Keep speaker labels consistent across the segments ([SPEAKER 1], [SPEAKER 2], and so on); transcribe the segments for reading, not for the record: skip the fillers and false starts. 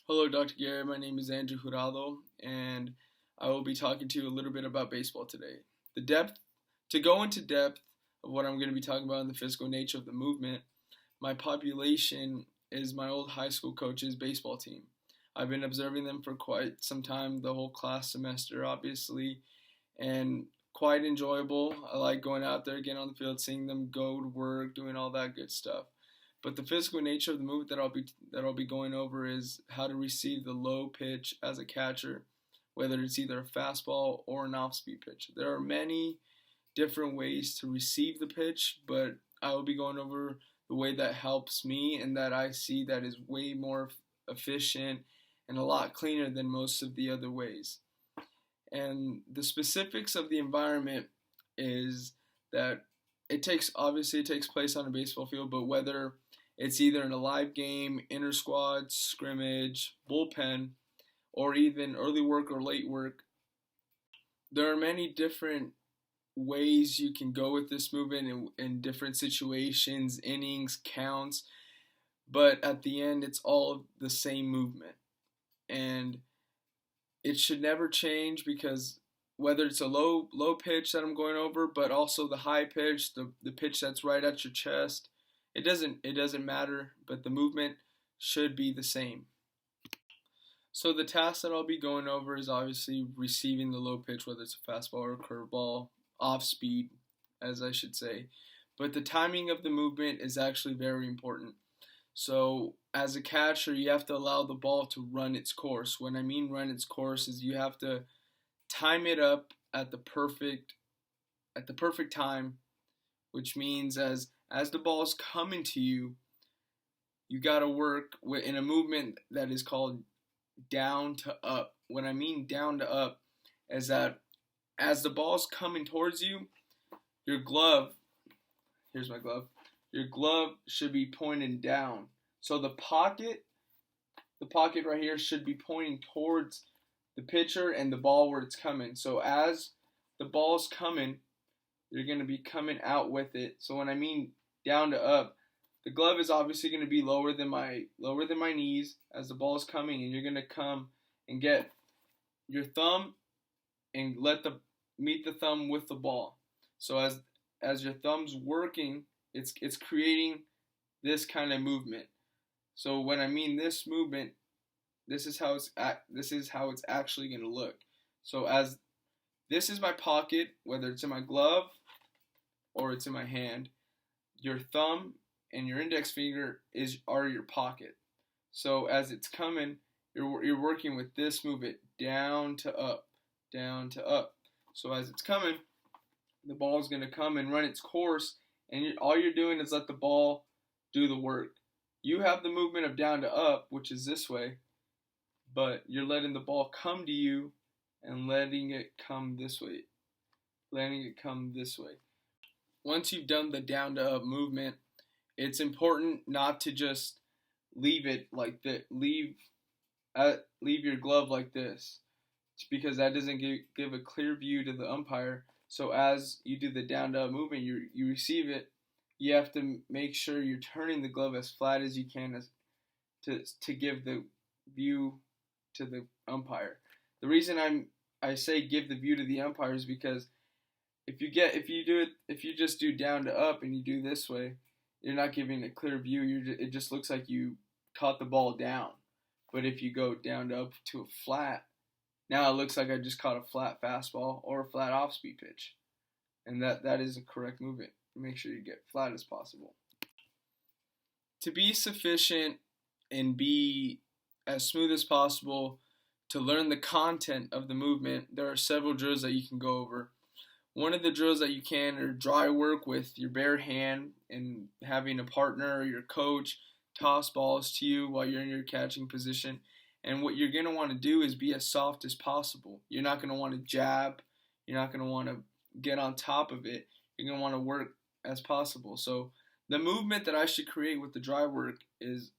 [SPEAKER 1] Hello, Dr. Garrett. My name is Andrew Jurado, and I will be talking to you a little bit about baseball today. To go into depth of what I'm going to be talking about in the physical nature of the movement, my population is my old high school coach's baseball team. I've been observing them for quite some time, the whole class semester, obviously, and quite enjoyable. I like going out there, getting on the field, seeing them go to work, doing all that good stuff. But the physical nature of the movement that I'll be going over is how to receive the low pitch as a catcher, whether it's either a fastball or an off-speed pitch. There are many different ways to receive the pitch, but I will be going over the way that helps me and that I see that is way more efficient and a lot cleaner than most of the other ways. And the specifics of the environment is that it takes place on a baseball field, but whether it's either in a live game, inter squad, scrimmage, bullpen, or even early work or late work, there are many different ways you can go with this movement in different situations, innings, counts, but at the end, it's all the same movement. And it should never change because whether it's a low pitch that I'm going over, but also the high pitch, the pitch that's right at your chest, it doesn't matter, but the movement should be the same. So the task that I'll be going over is obviously receiving the low pitch, whether it's a fastball or a curveball, off speed, as I should say. But the timing of the movement is actually very important. So as a catcher, you have to allow the ball to run its course. When I mean run its course is you have to time it up at the perfect time, which means as the ball is coming to you, you got to work in a movement that is called down to up. When I mean down to up is that as the ball is coming towards you, your glove, here's my glove, your glove should be pointing down. So the pocket right here should be pointing towards the pitcher and the ball where it's coming. So as the ball's coming, you're going to be coming out with it. So when I mean down to up, the glove is obviously going to be lower than my knees as the ball is coming, and you're going to come and get your thumb and meet the thumb with the ball. So as your thumb's working, it's creating this kind of movement. So when I mean this movement, this is how it's actually going to look. So as this is my pocket, whether it's in my glove or it's in my hand, your thumb and your index finger are your pocket. So as it's coming, you're working with this movement down to up, down to up. So as it's coming, the ball is going to come and run its course, and all you're doing is let the ball do the work. You have the movement of down to up, which is this way, but you're letting the ball come to you and letting it come this way. Letting it come this way. Once you've done the down to up movement, it's important not to just leave it like that. Leave your glove like this, because that doesn't give a clear view to the umpire. So as you do the down to up movement, you receive it. You have to make sure you're turning the glove as flat as you can to give the view to the umpire. The reason I say give the view to the umpire is because if you just do down to up and you do this way, you're not giving a clear view. It just looks like you caught the ball down. But if you go down to up to a flat, now it looks like I just caught a flat fastball or a flat off-speed pitch. And that is a correct movement. Make sure you get flat as possible. To be sufficient and be as smooth as possible, to learn the content of the movement, there are several drills that you can go over. One of the drills that you can are dry work with your bare hand and having a partner or your coach toss balls to you while you're in your catching position. And what you're going to want to do is be as soft as possible. You're not going to want to jab. You're not going to want to get on top of it. You're going to want to work as possible. So the movement that I should create with the dry work is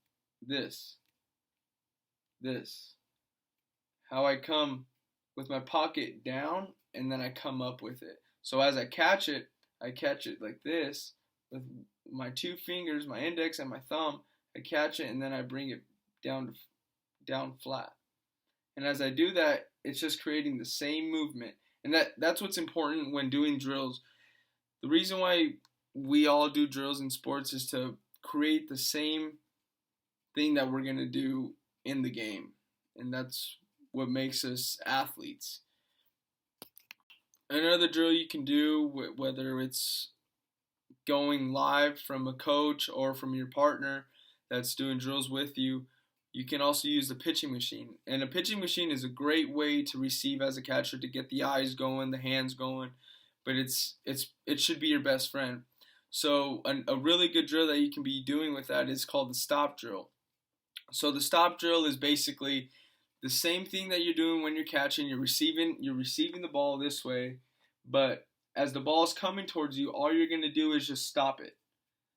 [SPEAKER 1] this. How I come with my pocket down and then I come up with it. So as I catch it like this with my two fingers, my index and my thumb. I catch it and then I bring it down flat. And as I do that, it's just creating the same movement. And that's what's important when doing drills. The reason why we all do drills in sports is to create the same thing that we're going to do in the game. And that's what makes us athletes. Another drill you can do, whether it's going live from a coach or from your partner that's doing drills with you, you can also use the pitching machine. And a pitching machine is a great way to receive as a catcher, to get the eyes going, the hands going, but it should be your best friend. So a really good drill that you can be doing with that is called the stop drill. So the stop drill is basically the same thing that you're doing when you're catching. You're receiving the ball this way, but as the ball is coming towards you, all you're going to do is just stop it.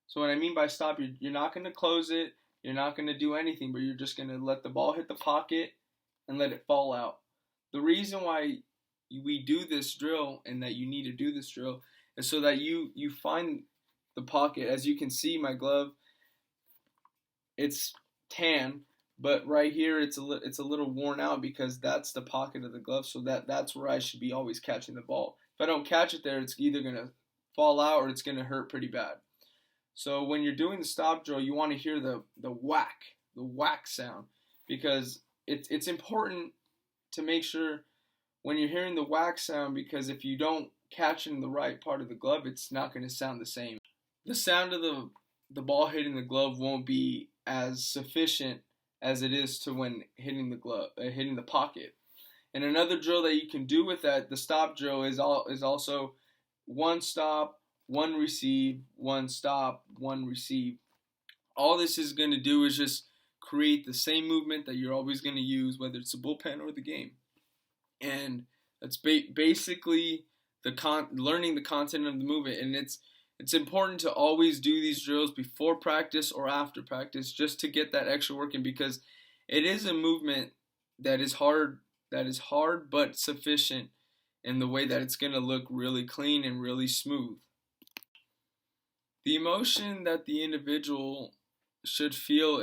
[SPEAKER 1] So what I mean by stop, you're not going to close it, you're not going to do anything, but you're just going to let the ball hit the pocket and let it fall out. The reason why we do this drill, and that you need to do this drill, is so that you find the pocket. As you can see, my glove, it's tan, but right here it's a little worn out because that's the pocket of the glove. So that's where I should be always catching the ball. If I don't catch it there, it's either gonna fall out or it's gonna hurt pretty bad. So when you're doing the stop drill, you want to hear the whack sound, because it's important to make sure when you're hearing the whack sound, because if you don't catch it in the right part of the glove, it's not going to sound the same. The sound of the ball hitting the glove won't be as sufficient as it is to when hitting the glove, hitting the pocket. And another drill that you can do with that, the stop drill, is also one stop, one receive, one stop, one receive. All this is going to do is just create the same movement that you're always going to use, whether it's the bullpen or the game. And that's basically learning the content of the movement. And it's important to always do these drills before practice or after practice, just to get that extra work in, because it is a movement that is hard but sufficient in the way that it's going to look really clean and really smooth. The emotion that the individual should feel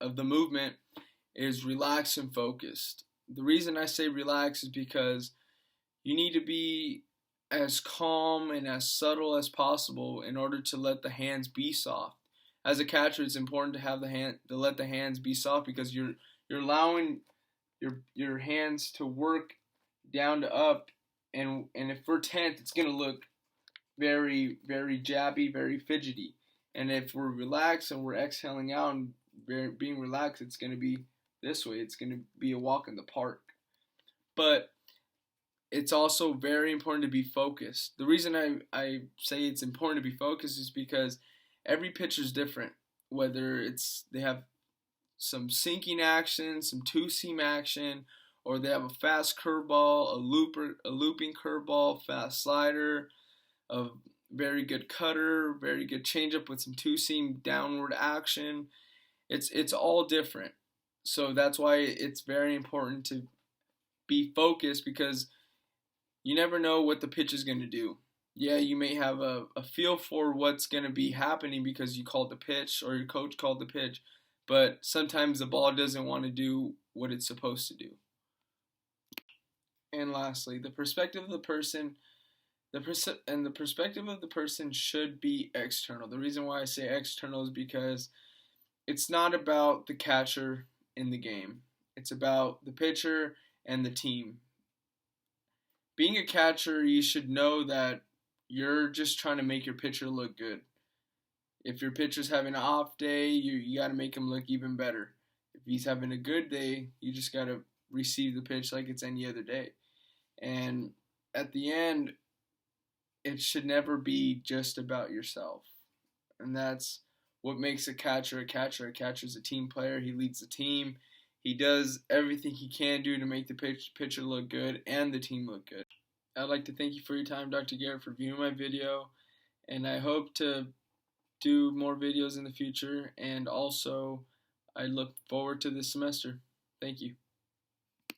[SPEAKER 1] of the movement is relaxed and focused. The reason I say relax is because you need to be as calm and as subtle as possible in order to let the hands be soft. As a catcher, it's important to let the hands be soft, because you're allowing your hands to work down to up, and if we're tense, it's going to look very, very jabby, very fidgety. And if we're relaxed and we're exhaling out and being relaxed, it's going to be this way. It's going to be a walk in the park. But it's also very important to be focused. The reason I say it's important to be focused is because every pitcher is different. Whether they have some sinking action, some two-seam action, or they have a fast curveball, a looping curveball, fast slider, a very good cutter, very good changeup with some two-seam downward action. It's all different. So that's why it's very important to be focused, because you never know what the pitch is going to do. Yeah, you may have a feel for what's going to be happening because you called the pitch or your coach called the pitch, but sometimes the ball doesn't want to do what it's supposed to do. And lastly, the perspective of the person, the perspective of the person should be external. The reason why I say external is because it's not about the catcher in the game. It's about the pitcher and the team. Being a catcher, you should know that you're just trying to make your pitcher look good. If your pitcher's having an off day, you got to make him look even better. If he's having a good day, you just got to receive the pitch like it's any other day. And at the end, it should never be just about yourself. And that's what makes a catcher a catcher. A catcher is a team player. He leads the team. He does everything he can do to make the pitcher look good and the team look good. I'd like to thank you for your time, Dr. Garrett, for viewing my video. And I hope to do more videos in the future. And also, I look forward to this semester. Thank you.